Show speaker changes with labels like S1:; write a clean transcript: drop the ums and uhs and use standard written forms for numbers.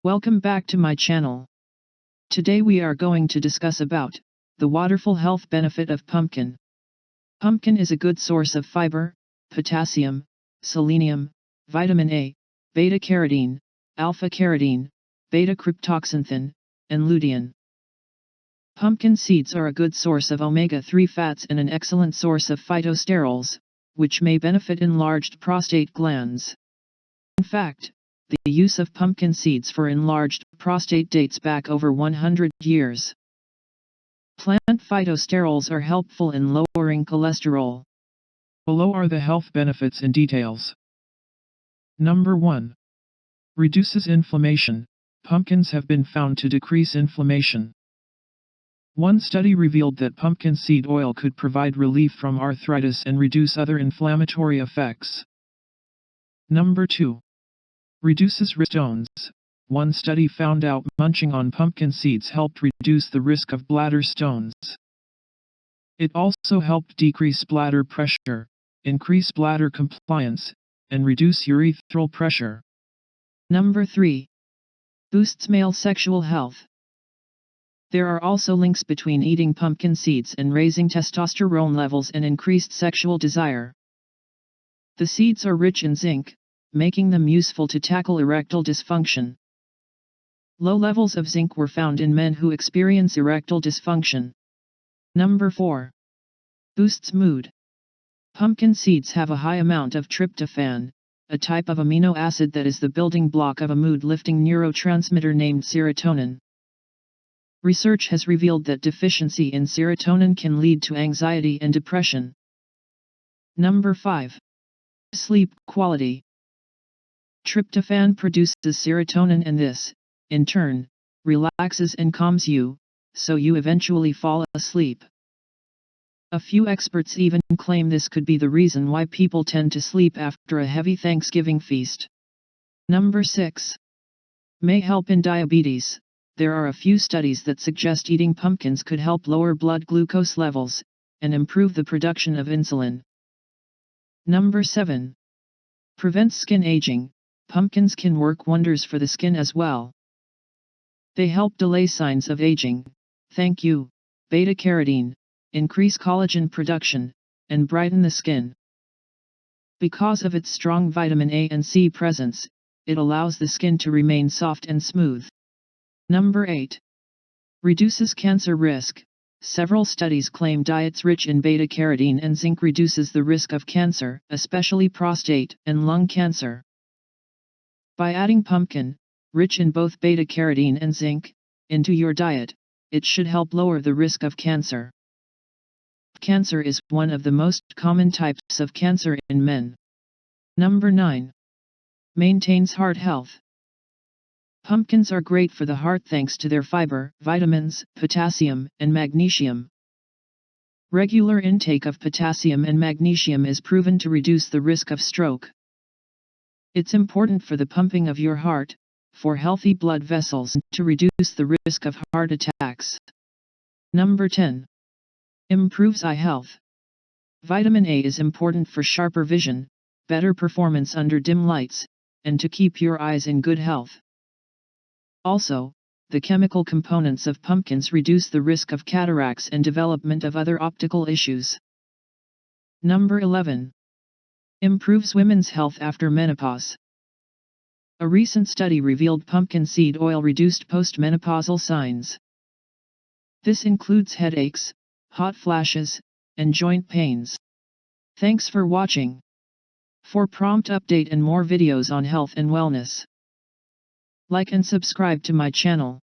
S1: Welcome back to my channel. Today we are going to discuss about the wonderful health benefit of pumpkin. Pumpkin is a good source of fiber, potassium, selenium, vitamin A, beta-carotene, alpha-carotene, beta-cryptoxanthin, and lutein. Pumpkin seeds are a good source of omega-3 fats and an excellent source of phytosterols, which may benefit enlarged prostate glands. In fact, the use of pumpkin seeds for enlarged prostate dates back over 100 years. Plant phytosterols are helpful in lowering cholesterol.
S2: Below are the health benefits in details. Number 1. Reduces inflammation. Pumpkins have been found to decrease inflammation. One study revealed that pumpkin seed oil could provide relief from arthritis and reduce other inflammatory effects. Number 2. Reduces risk stones. One study found out munching on pumpkin seeds helped reduce the risk of bladder stones. It also helped decrease bladder pressure, increase bladder compliance, and reduce urethral pressure.
S1: Number 3. Boosts male sexual health. There are also links between eating pumpkin seeds and raising testosterone levels and increased sexual desire. The seeds are rich in zinc, making them useful to tackle erectile dysfunction. Low levels of zinc were found in men who experience erectile dysfunction. Number 4. Boosts mood. Pumpkin seeds have a high amount of tryptophan, a type of amino acid that is the building block of a mood-lifting neurotransmitter named serotonin. Research has revealed that deficiency in serotonin can lead to anxiety and depression. Number 5. Sleep quality. Tryptophan produces serotonin and this, in turn, relaxes and calms you, so you eventually fall asleep. A few experts even claim this could be the reason why people tend to sleep after a heavy Thanksgiving feast. Number 6. May help in diabetes. There are a few studies that suggest eating pumpkins could help lower blood glucose levels, and improve the production of insulin. Number 7. Prevents skin aging. Pumpkins can work wonders for the skin as well. They help delay signs of aging, thank you, beta-carotene, increase collagen production, and brighten the skin. Because of its strong vitamin A and C presence, it allows the skin to remain soft and smooth. Number 8. Reduces cancer risk. Several studies claim diets rich in beta-carotene and zinc reduces the risk of cancer, especially prostate and lung cancer. By adding pumpkin, rich in both beta-carotene and zinc, into your diet, it should help lower the risk of cancer. Cancer is one of the most common types of cancer in men. Number 9. Maintains heart health. Pumpkins are great for the heart thanks to their fiber, vitamins, potassium, and magnesium. Regular intake of potassium and magnesium is proven to reduce the risk of stroke. It's important for the pumping of your heart, for healthy blood vessels, to reduce the risk of heart attacks. Number 10. Improves eye health. Vitamin A is important for sharper vision, better performance under dim lights, and to keep your eyes in good health. Also, the chemical components of pumpkins reduce the risk of cataracts and development of other optical issues. Number 11. Improves women's health after menopause. A recent study revealed pumpkin seed oil reduced postmenopausal signs. This includes headaches, hot flashes, and joint pains. Thanks for watching. For prompt update and more videos on health and wellness, like and subscribe to my channel.